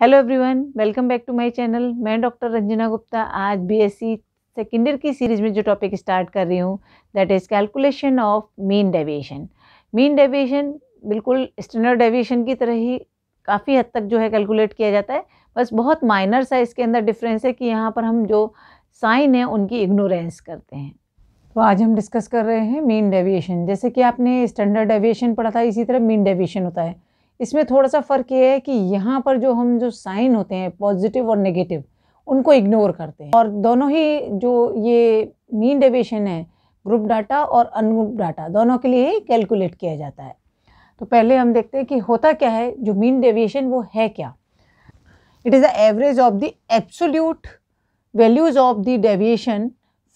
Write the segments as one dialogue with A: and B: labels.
A: Hello everyone, welcome back to my channel. मैं doctor Ranjana Gupta आज BSc second year की series में जो टॉपिक स्टार्ट कर रही हूँ that is calculation of mean deviation. Mean deviation बिल्कुल स्टैंडर्ड डेविएशन की तरह ही काफ़ी हद तक जो है कैलकुलेट किया जाता है, बस बहुत माइनर सा इसके अंदर डिफरेंस है कि यहाँ पर हम जो साइन है उनकी इग्नोरेंस करते हैं। तो आज हम डिस्कस कर रहे हैं मीन डेविएशन। जैसे कि आपने स्टैंडर्ड डेविएशन पढ़ा था, इसी तरह मीन डेविएशन होता है। इसमें थोड़ा सा फ़र्क ये है कि यहाँ पर जो साइन होते हैं पॉजिटिव और नेगेटिव, उनको इग्नोर करते हैं। और दोनों ही जो ये मीन डेविएशन है ग्रुप डाटा और अनग्रुप डाटा दोनों के लिए ही कैलकुलेट किया जाता है। तो पहले हम देखते हैं कि होता क्या है जो मीन डेविएशन, वो है क्या। It is the average of the absolute values of the deviation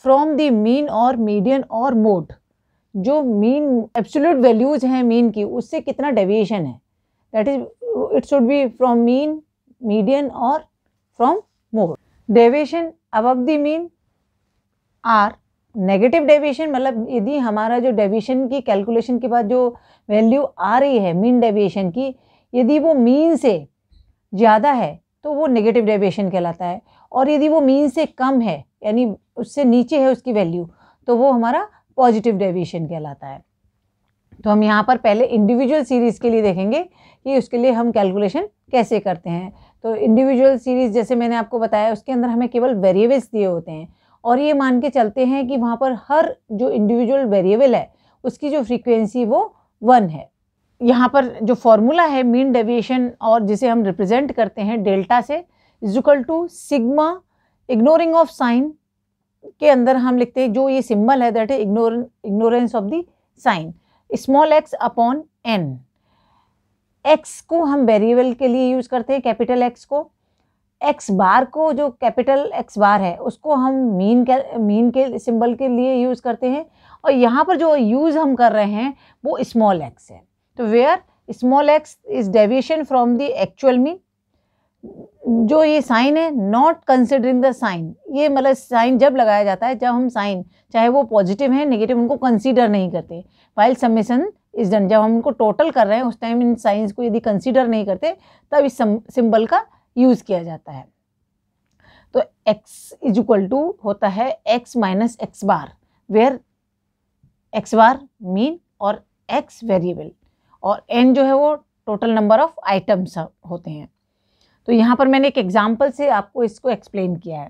A: from the mean और मीडियन और मोड। जो मीन एब्सोल्यूट वैल्यूज़ हैं मीन की, उससे कितना डेविएशन है, that is it should be from mean, median or from mode. Deviation above the mean are negative deviation, मतलब यदि हमारा जो डेविएशन की कैलकुलेशन के बाद जो वैल्यू आ रही है मीन डेविएशन की, यदि वो मीन से ज़्यादा है तो वो नेगेटिव डेविएशन कहलाता है, और यदि वो मीन से कम है यानी उससे नीचे है उसकी वैल्यू, तो वो हमारा पॉजिटिव डेविएशन कहलाता है। तो हम यहाँ पर पहले इंडिविजुअल सीरीज़ के लिए देखेंगे कि उसके लिए हम कैलकुलेशन कैसे करते हैं। तो इंडिविजुअल सीरीज़ जैसे मैंने आपको बताया, उसके अंदर हमें केवल वेरिएबल्स दिए होते हैं और ये मान के चलते हैं कि वहाँ पर हर जो इंडिविजुअल वेरिएबल है उसकी जो फ्रीक्वेंसी वो 1 है। यहाँ पर जो फॉर्मूला है मीन डेविएशन और जिसे हम रिप्रेजेंट करते हैं डेल्टा से, is equal to sigma ignoring of sign के अंदर हम लिखते हैं जो ये सिंबल है that is ignorance of the sign, small x upon n. X को हम वेरिएबल के लिए यूज़ करते हैं, कैपिटल एक्स को। एक्स बार को, जो कैपिटल एक्स बार है, उसको हम मीन के सिंबल के लिए यूज़ करते हैं। और यहाँ पर जो यूज़ हम कर रहे हैं वो स्मॉल एक्स है। तो where small x is deviation from the actual mean. जो ये साइन है नॉट कंसिडरिंग द साइन, ये मतलब साइन जब लगाया जाता है, जब हम साइन चाहे वो पॉजिटिव है नेगेटिव उनको कंसीडर नहीं करते। वाइल समेशन इज डन, जब हम उनको टोटल कर रहे हैं उस टाइम इन साइंस को यदि कंसीडर नहीं करते तब इस सिंबल का यूज़ किया जाता है। तो x इज इक्वल टू होता है x minus x bar, where x bar mean और x वेरिएबल और n जो है वो टोटल नंबर ऑफ आइटम्स होते हैं। तो यहाँ पर मैंने एक एग्जाम्पल से आपको इसको एक्सप्लेन किया है।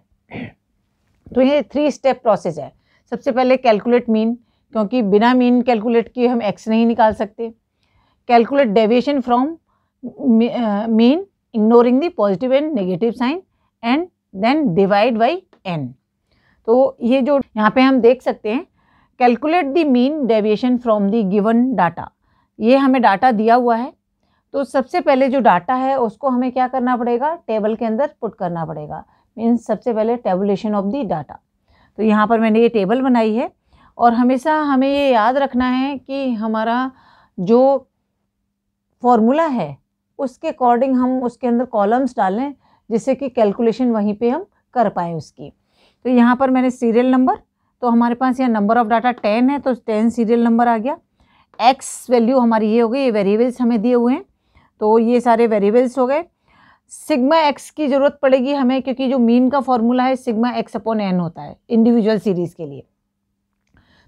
A: तो ये 3 स्टेप प्रोसेस है। सबसे पहले कैलकुलेट मीन, क्योंकि बिना मीन कैलकुलेट किए हम एक्स नहीं निकाल सकते। Calculate deviation from mean ignoring the positive and negative sign and then divide by n. तो ये जो यहाँ पे हम देख सकते हैं, calculate the mean deviation from the given data. ये हमें डाटा दिया हुआ है, तो सबसे पहले जो डाटा है उसको हमें क्या करना पड़ेगा, टेबल के अंदर पुट करना पड़ेगा। मीन्स सबसे पहले टेबुलेशन ऑफ द डाटा। तो यहाँ पर मैंने ये टेबल बनाई है और हमेशा हमें ये याद रखना है कि हमारा जो फॉर्मूला है उसके अकॉर्डिंग हम उसके अंदर कॉलम्स डालें जिससे कि कैलकुलेशन वहीं पे हम कर पाए उसकी। तो यहाँ पर मैंने सीरियल नंबर, तो हमारे पास यहाँ नंबर ऑफ डाटा 10 है तो 10 सीरियल नंबर आ गया। एक्स वैल्यू हमारी ये हो गई, ये वेरिएबल्स हमें दिए हुए हैं तो ये सारे वेरिएबल्स हो गए। सिग्मा एक्स की ज़रूरत पड़ेगी हमें, क्योंकि जो मीन का फॉर्मूला है सिग्मा एक्स अपॉन एन होता है इंडिविजुअल सीरीज़ के लिए।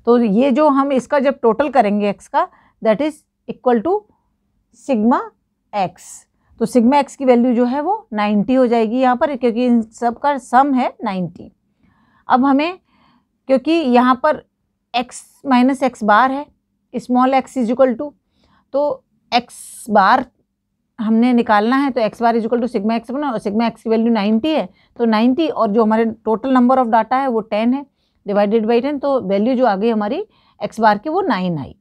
A: तो ये जो हम इसका जब टोटल करेंगे एक्स का, that is equal to sigma x. तो सिग्मा एक्स की वैल्यू जो है वो 90 हो जाएगी यहाँ पर, क्योंकि इन सब का सम है 90। अब हमें, क्योंकि यहाँ पर एक्स माइनस एक्स बार है, small x is equal to, तो एक्स बार हमने निकालना है, तो x bar is equal to sigma x बना, और सिग्मा एक्स की वैल्यू 90 है तो 90, और जो हमारे टोटल नंबर ऑफ डाटा है वो 10 है डिवाइडेड बाई 10, तो वैल्यू जो आ गई हमारी एक्स बार की वो 9 आई।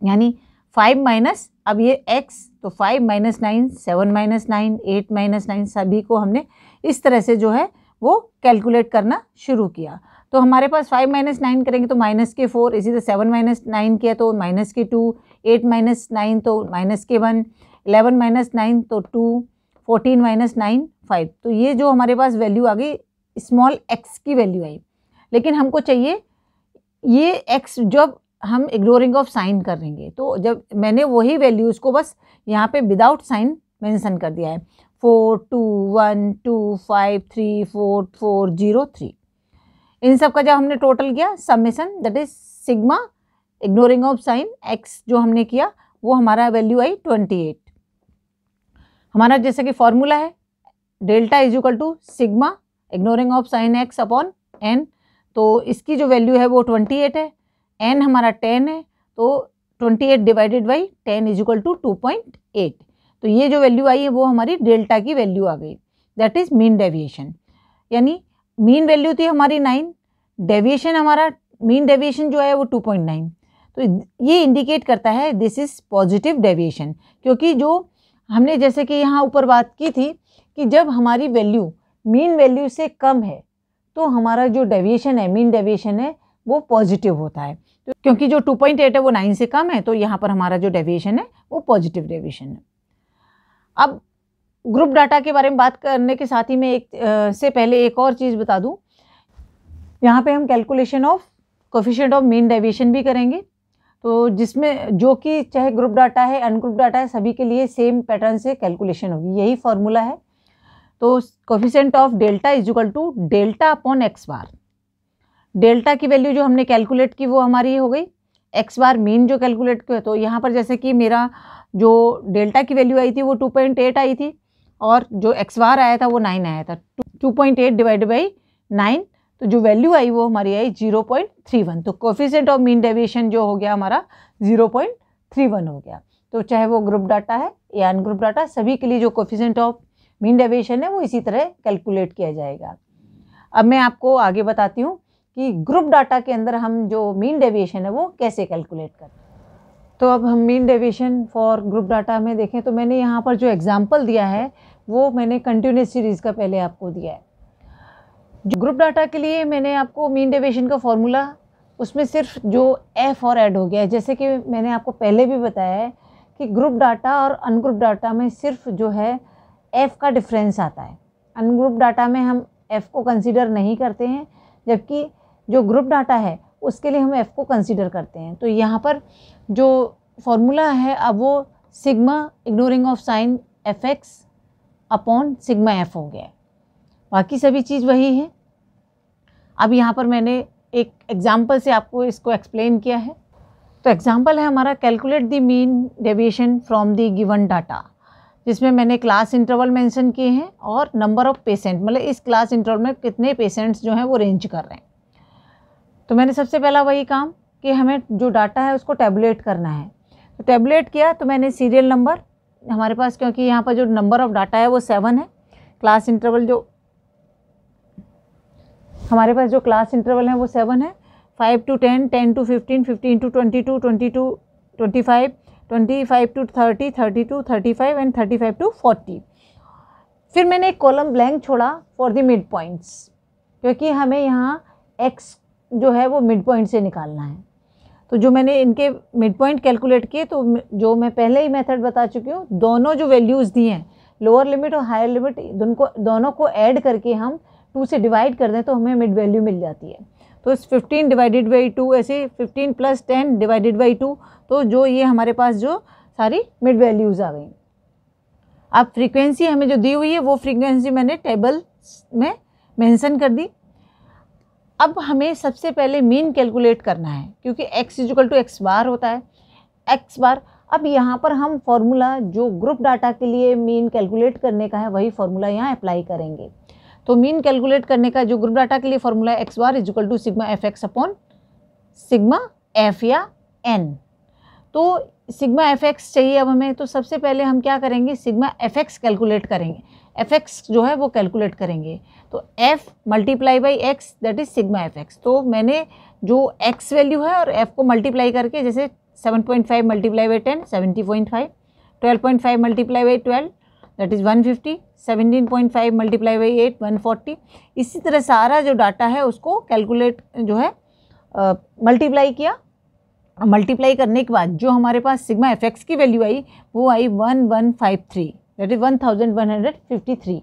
A: यानी 5 माइनस, अब ये x, तो 5 माइनस 9, 7 माइनस 9, 8 माइनस 9, सभी को हमने इस तरह से जो है वो कैलकुलेट करना शुरू किया। तो हमारे पास 5 माइनस 9 करेंगे तो माइनस के 4, इसी तरह 7 माइनस 9 किया तो माइनस के 2, 8 माइनस 9 तो माइनस के 1, 11 माइनस 9 तो 2, 14 माइनस 9 5। तो ये जो हमारे पास वैल्यू आ गई स्मॉल x की वैल्यू आई। लेकिन हमको चाहिए ये x जब हम इग्नोरिंग ऑफ साइन करेंगे, तो जब मैंने वही वैल्यूज़ को बस यहाँ पे विदाउट साइन मेंशन कर दिया है। 4 2 1 2 5 3 4 4 0 3। इन सब का जब हमने टोटल किया summation, that is sigma ignoring of sign x जो हमने किया वो हमारा वैल्यू आई 28। हमारा जैसे कि फॉर्मूला है delta is equal to sigma ignoring of sign x upon n, तो इसकी जो वैल्यू है वो 28 है, एन हमारा 10 है, तो 28 divided by 10 is equal to 2.8। तो ये जो वैल्यू आई है वो हमारी डेल्टा की वैल्यू आ गई, दैट इज मीन डेविएशन। यानी मीन वैल्यू थी हमारी 9, डेविएशन हमारा मीन डेविएशन जो है वो 2.9। तो ये इंडिकेट करता है दिस इज पॉजिटिव डेविएशन, क्योंकि जो हमने जैसे कि यहाँ ऊपर बात की थी कि जब हमारी वैल्यू मीन वैल्यू से कम है तो हमारा जो डेविएशन है, मीन डेविएशन है, वो पॉजिटिव होता है। तो क्योंकि जो 2.8 है वो 9 से कम है, तो यहाँ पर हमारा जो डेविएशन है वो पॉजिटिव डेविएशन है। अब ग्रुप डाटा के बारे में बात करने के साथ ही मैं से पहले एक और चीज़ बता दूँ, यहाँ पे हम calculation of coefficient of mean deviation भी करेंगे, तो जिसमें जो कि चाहे ग्रुप डाटा है अनग्रुप डाटा है सभी के लिए सेम पैटर्न से कैलकुलेशन होगी, यही फॉर्मूला है। तो coefficient of delta is equal to delta upon x bar. Delta की वैल्यू जो हमने कैलकुलेट की वो हमारी हो गई, एक्स बार मीन जो कैलकुलेट किया, तो यहाँ पर जैसे कि मेरा जो डेल्टा की वैल्यू आई थी वो 2.8 आई थी और जो एक्स बार आया था वो 9 आया था। 2.8 डिवाइडेड बाई 9, तो जो वैल्यू आई वो हमारी आई 0.31। तो कोफिशिएंट ऑफ मीन डेविएशन जो हो गया हमारा 0.31 हो गया। तो चाहे वो ग्रुप डाटा है या अनग्रुप डाटा, सभी के लिए जो कोफिशिएंट ऑफ मीन डेविएशन है वो इसी तरह कैलकुलेट किया जाएगा। अब मैं आपको आगे बताती हूँ कि ग्रुप डाटा के अंदर हम जो मीन डेविएशन है वो कैसे कैलकुलेट करते हैं। तो अब हम mean deviation for group data में देखें तो मैंने यहाँ पर जो एग्जांपल दिया है वो मैंने कंटिन्यूस सीरीज़ का पहले आपको दिया है। जो ग्रुप डाटा के लिए मैंने आपको मीन डेविएशन का फॉर्मूला, उसमें सिर्फ जो एफ और ऐड हो गया है। जैसे कि मैंने आपको पहले भी बताया है कि ग्रुप डाटा और अनग्रुप डाटा में सिर्फ जो है एफ़ का डिफरेंस आता है। अनग्रुप डाटा में हम एफ़ को कंसीडर नहीं करते हैं, जबकि जो ग्रुप डाटा है उसके लिए हम एफ़ को कंसीडर करते हैं। तो यहाँ पर जो फॉर्मूला है अब वो sigma ignoring of sign f x upon sigma F हो गया है, बाकी सभी चीज़ वही है। अब यहाँ पर मैंने एक एग्जाम्पल से आपको इसको एक्सप्लेन किया है। तो एग्जाम्पल है हमारा calculate the mean deviation from the given data, जिसमें मैंने क्लास इंटरवल मेंशन किए हैं और नंबर ऑफ पेशेंट, मतलब इस क्लास इंटरवल में कितने पेशेंट्स जो हैं वो रेंज कर रहे हैं। तो मैंने सबसे पहला वही काम कि हमें जो डाटा है उसको टैबुलेट करना है। तो टैबुलेट किया तो मैंने सीरियल नंबर हमारे पास, क्योंकि यहाँ पर जो नंबर ऑफ डाटा है वो 7 है, क्लास इंटरवल जो हमारे पास जो क्लास इंटरवल है वो 7 है, 5 to 10, 10 to 15, 15 to 22, 22 25, 25 to 30, 30 to 35 and 35 to 40। फिर मैंने एक कॉलम ब्लैंक छोड़ा फॉर द मिड पॉइंट्स, क्योंकि हमें यहाँ एक्स जो है वो मिड पॉइंट से निकालना है। तो जो मैंने इनके मिड पॉइंट कैलकुलेट किए, तो जो मैं पहले ही मेथड बता चुकी हूँ, दोनों जो वैल्यूज़ दी हैं लोअर लिमिट और हायर लिमिट, दोनों को ऐड करके हम 2 से डिवाइड कर दें तो हमें मिड वैल्यू मिल जाती है। तो इस 15 डिवाइडेड बाई 2, ऐसे 15 प्लस 10 डिवाइडेड बाई 2, तो जो ये हमारे पास जो सारी मिड वैल्यूज़ आ गई। अब फ्रीक्वेंसी हमें जो दी हुई है वो फ्रीक्वेंसी मैंने टेबल में मेंशन कर दी। अब हमें सबसे पहले मीन कैलकुलेट करना है, क्योंकि x equal to x bar होता है, एक्स बार। अब यहाँ पर हम फॉर्मूला जो ग्रुप डाटा के लिए मीन कैलकुलेट करने का है वही फॉर्मूला यहाँ अप्लाई करेंगे। तो मीन कैलकुलेट करने का जो ग्रुप डाटा के लिए फॉर्मूला है x bar equal to sigma f x upon sigma f या एन। तो सिग्मा एफ एक्स चाहिए अब हमें, तो सबसे पहले हम क्या करेंगे, सिग्मा एफ एक्स कैलकुलेट करेंगे, एफ एक्स जो है वो कैलकुलेट करेंगे। तो f multiply by x that is sigma f x. तो मैंने जो एक्स वैल्यू है और एफ को मल्टीप्लाई करके, जैसे 7.5 multiply by 10 70.5, 12.5 multiply by 12 that is 150, 17.5 multiply by 8 140। इसी तरह सारा जो डाटा है उसको कैलकुलेट जो है मल्टीप्लाई किया। मल्टीप्लाई करने के बाद जो हमारे पास सिग्मा एफ एक्स की वैल्यू आई वो आई 1153 दैट इज़ 1153।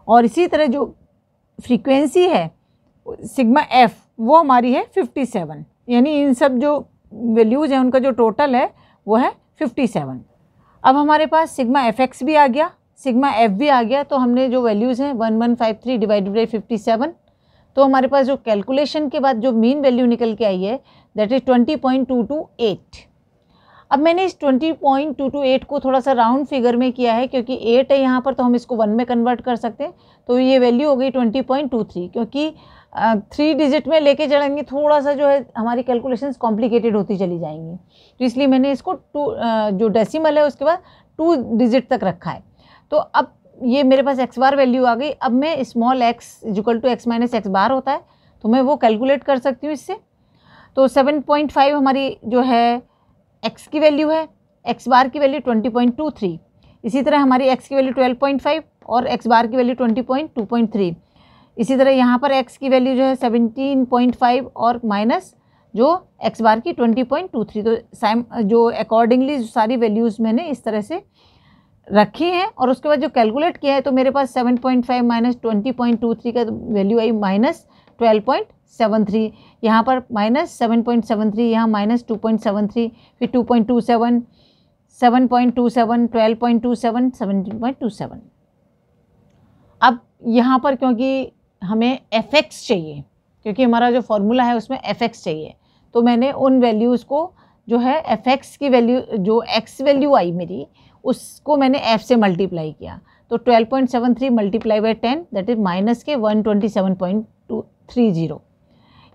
A: और इसी तरह जो फ्रीक्वेंसी है सिग्मा एफ वो हमारी है 57, यानी इन सब जो वैल्यूज़ हैं उनका जो टोटल है वो है 57। अब हमारे पास सिग्मा एफ एक्स भी आ गया, सिग्मा एफ भी आ गया, तो हमने जो वैल्यूज़ हैं 1153 डिवाइडेड बाई 57, तो हमारे पास जो कैलकुलेशन के बाद जो मीन वैल्यू निकल के आई है दैट इज़ 20.228। अब मैंने इस 20.228 को थोड़ा सा राउंड फिगर में किया है, क्योंकि 8 है यहाँ पर तो हम इसको 1 में कन्वर्ट कर सकते हैं, तो ये वैल्यू हो गई 20.23, क्योंकि 3 डिजिट में लेके चलेंगे थोड़ा सा जो है हमारी कैलकुलेशंस कॉम्प्लिकेटेड होती चली जाएंगी, तो इसलिए मैंने इसको जो डेसिमल है उसके बाद 2 डिजिट तक रखा है। तो अब ये मेरे पास एक्स बार वैल्यू आ गई। अब मैं small X equal to X minus x bar होता है, तो मैं वो कैलकुलेट कर सकती हूँ इससे। तो 7.5 हमारी जो है एक्स की वैल्यू है, एक्स बार की वैल्यू 20.23, इसी तरह हमारी एक्स की वैल्यू 12.5 और एक्स बार की वैल्यू 20.2.3, इसी तरह यहाँ पर एक्स की वैल्यू जो है 17.5 और माइनस जो एक्स बार की 20.23, तो जो अकॉर्डिंगली सारी वैल्यूज़ मैंने इस तरह से रखी हैं और उसके बाद जो कैलकुलेट किया है तो मेरे पास 7.5 माइनस 20.23 का वैल्यू आई माइनस 12.73, यहाँ पर माइनस 7.73, यहाँ माइनस 2.73, फिर 2.27, 7.27, 12.27, 17.27। अब यहाँ पर क्योंकि हमें fx चाहिए, क्योंकि हमारा जो फॉर्मूला है उसमें fx चाहिए, तो मैंने उन वैल्यूज़ को जो है fx की वैल्यू जो x वैल्यू आई मेरी उसको मैंने f से मल्टीप्लाई किया, तो 12.73 multiply by 10 that is minus के 127.30,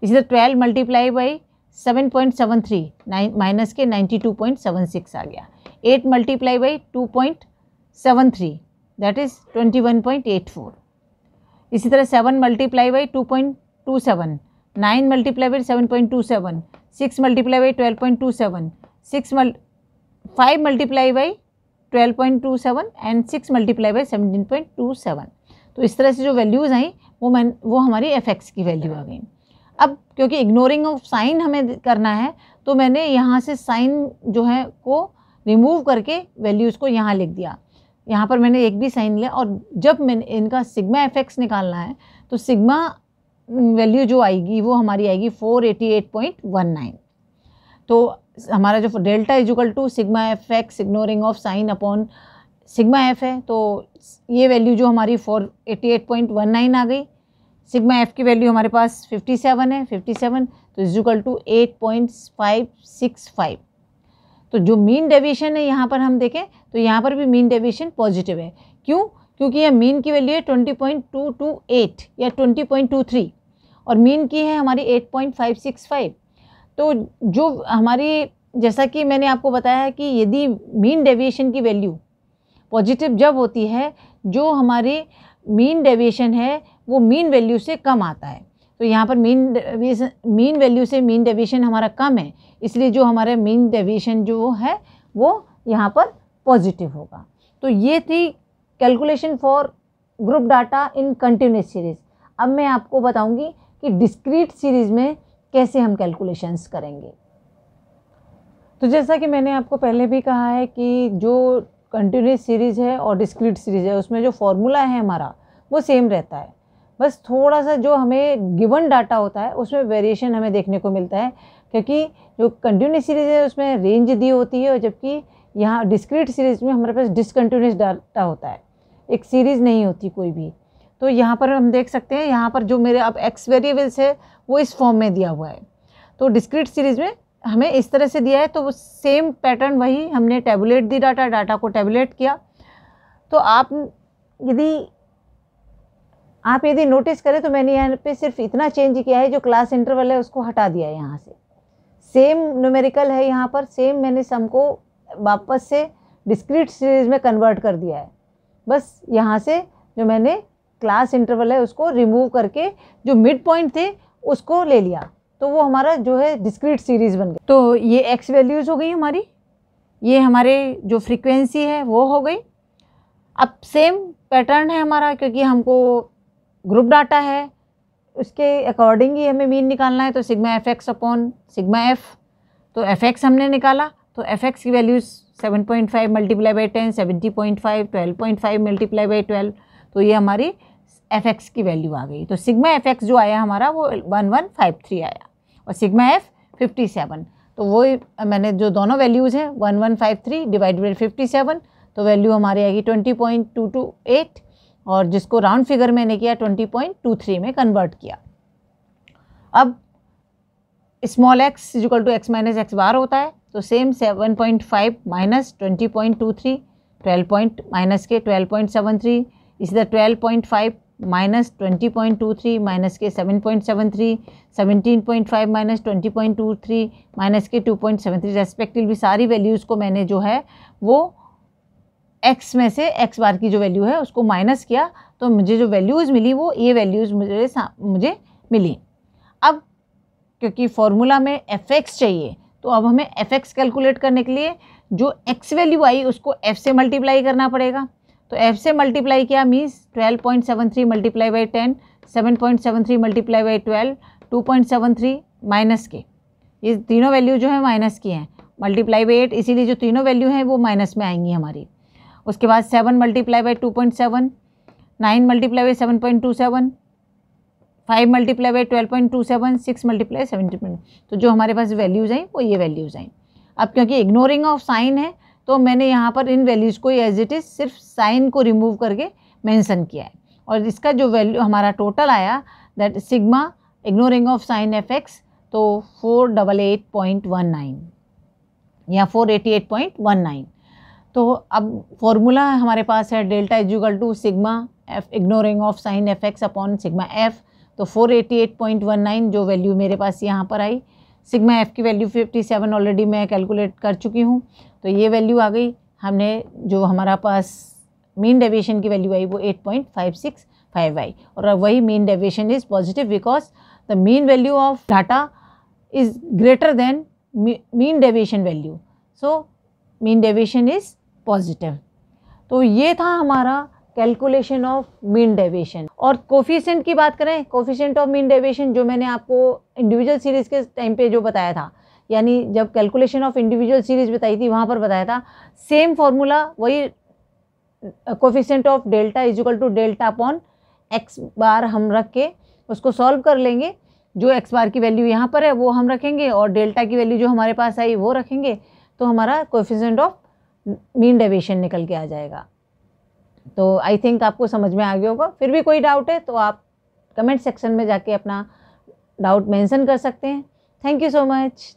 A: इसी तरह 12 मल्टीप्लाई बाई 7.73 माइनस के 92.76 आ गया, 8 मल्टीप्लाई बाई 2.73 दैट इज़ 21.84, इसी तरह 7 multiply by 2.27, 9 multiply by 7.27, 6 multiply by 12.27, 5 multiply by 12.27 and 6 multiply by 17.27। तो इस तरह से जो वैल्यूज़ आई वो हमारी fx की वैल्यू आ गई। अब क्योंकि इग्नोरिंग ऑफ साइन हमें करना है, तो मैंने यहाँ से साइन जो है को रिमूव करके वैल्यूज़ को यहाँ लिख दिया, यहाँ पर मैंने एक भी साइन लिया, और जब मैंने इनका सिग्मा fx निकालना है तो सिग्मा वैल्यू जो आएगी वो हमारी आएगी 488.19। तो हमारा जो delta is equal to sigma fx ignoring of sign upon sigma f है, तो ये वैल्यू जो हमारी 488.19 आ गई। सिग्मा f की वैल्यू हमारे पास 57 है, 57 तो इजुकल टू 8.565। तो जो मीन डेविएशन है यहाँ पर हम देखें तो यहाँ पर भी मीन डेविएशन पॉजिटिव है। क्यों? क्योंकि यह मीन की वैल्यू है 20.228 या 20.23 और मीन की है हमारी 8.565। तो जो हमारी, जैसा कि मैंने आपको बताया है कि यदि मीन डेविएशन की वैल्यू पॉजिटिव जब होती है, जो हमारी मीन डेविएशन है वो मीन वैल्यू से कम आता है, तो यहाँ पर मीन वैल्यू से मीन डेविएशन हमारा कम है, इसलिए जो हमारा मीन डेविएशन जो है वो यहाँ पर पॉजिटिव होगा। तो ये थी calculation for group data in continuous series. अब मैं आपको बताऊंगी कि डिस्क्रीट सीरीज़ में कैसे हम कैलकुलेशंस करेंगे। तो जैसा कि मैंने आपको पहले भी कहा है कि जो कंटिन्यूस सीरीज़ है और डिस्क्रीट सीरीज़ है उसमें जो फॉर्मूला है हमारा वो सेम रहता है, बस थोड़ा सा जो हमें गिवन डाटा होता है उसमें वेरिएशन हमें देखने को मिलता है, क्योंकि जो कंटिन्यूस सीरीज़ है उसमें रेंज दी होती है और जबकि यहाँ डिस्क्रीट सीरीज़ में हमारे पास डिसकंटिन्यूस डाटा होता है, एक सीरीज़ नहीं होती कोई भी। तो यहाँ पर हम देख सकते हैं, यहाँ पर जो मेरे अब एक्स वेरिएबल्स है वो इस फॉर्म में दिया हुआ है, तो डिस्क्रीट सीरीज़ में हमें इस तरह से दिया है, तो वो सेम पैटर्न वही हमने टेबुलेट दी डाटा को टेबुलेट किया। तो आप यदि नोटिस करें तो मैंने यहाँ पे सिर्फ इतना चेंज किया है, जो क्लास इंटरवल है उसको हटा दिया है, यहाँ से सेम न्यूमेरिकल है, यहाँ पर सेम मैंने सम को वापस से डिस्क्रीट सीरीज़ में कन्वर्ट कर दिया है, बस यहाँ से जो मैंने क्लास इंटरवल है उसको रिमूव करके जो मिड पॉइंट थे उसको ले लिया, तो वो हमारा जो है डिस्क्रीट सीरीज़ बन गई। तो ये एक्स वैल्यूज़ हो गई हमारी, ये हमारे जो फ्रीक्वेंसी है वो हो गई। अब सेम पैटर्न है हमारा, क्योंकि हमको ग्रुप डाटा है उसके अकॉर्डिंग ही हमें मीन निकालना है, तो sigma f x upon sigma f, तो एफ एक्स हमने निकाला, तो एफ एक्स की values 7.5 multiply by 10, 70.5, 12.5 multiply by 12, तो ये हमारी एफ एक्स की वैल्यू आ गई। तो सिग्मा एफ एक्स जो आया हमारा वो 1153 आया और सिग्मा एफ 57, तो वो मैंने जो दोनों वैल्यूज़ हैं 1153 डिवाइड बाई 57, तो वैल्यू हमारी आएगी 20.228 और जिसको राउंड फिगर मैंने किया 20.23 में कन्वर्ट किया। अब small x equal to x minus x bar होता है, तो सेम 7.5 माइनस 20.23 12 माइनस के 12.73 इस द 12.5 माइनस 20.23 माइनस के 7.73 17.5 माइनस 20.23 माइनस के 2.73 रेस्पेक्टिवली सारी वैल्यूज़ को मैंने जो है वो x में से x बार की जो वैल्यू है उसको माइनस किया, तो मुझे जो वैल्यूज़ मिली वो ये वैल्यूज़ मुझे मिली। अब क्योंकि फॉर्मूला में fx चाहिए तो अब हमें fx कैलकुलेट करने के लिए जो x वैल्यू आई उसको f से मल्टीप्लाई करना पड़ेगा। तो f से मल्टीप्लाई किया means 12.73 multiply by 10, 7.73 multiply by 12, 2.73 minus के, ये तीनों वैल्यू जो है माइनस की हैं, मल्टीप्लाई बाई 8, इसीलिए जो तीनों वैल्यू हैं वो माइनस में आएंगी हमारी। उसके बाद 7 multiply by 2.7, 9 multiply by 7.27, 5 multiply by 12.27, 6 multiply 17, तो जो हमारे पास वैल्यूज़ आई वो ये वैल्यूज़ आई। अब क्योंकि इग्नोरिंग ऑफ साइन है तो मैंने यहाँ पर इन वैल्यूज़ को एज इट इज़ सिर्फ साइन को रिमूव करके मेंशन किया है, और इसका जो वैल्यू हमारा टोटल आया that sigma ignoring of sign f x, तो 488.19 या 488.19। तो अब फॉर्मूला हमारे पास है delta equal to sigma f ignoring of sign f x upon sigma f, तो 488.19 जो वैल्यू मेरे पास यहाँ पर आई। सिग्मा एफ की वैल्यू 57 ऑलरेडी मैं कैलकुलेट कर चुकी हूँ, तो ये वैल्यू आ गई। हमने जो हमारा पास मीन डेविएशन की वैल्यू आई वो 8.565 आई, और वही mean deviation is positive because the mean value of data is greater than mean deviation value, so mean deviation is positive. तो ये था हमारा कैलकुलेशन ऑफ मीन डेविएशन। और कोफिशिएंट की बात करें, कोफिशिएंट ऑफ मीन डेविएशन जो मैंने आपको इंडिविजुअल सीरीज़ के टाइम पे जो बताया था, यानी जब कैलकुलेशन ऑफ इंडिविजुअल सीरीज़ बताई थी वहाँ पर बताया था सेम फार्मूला, वही coefficient of delta is equal to delta upon x bar हम रख के उसको सॉल्व कर लेंगे। जो एक्स बार की वैल्यू यहाँ पर है वो हम रखेंगे और डेल्टा की वैल्यू जो हमारे पास आई वो रखेंगे, तो हमारा कोफिशिएंट ऑफ मीन डेविएशन निकल के आ जाएगा। तो आई थिंक आपको समझ में आ गया होगा। फिर भी कोई डाउट है तो आप कमेंट सेक्शन में जाके अपना डाउट मेंशन कर सकते हैं। Thank you so much.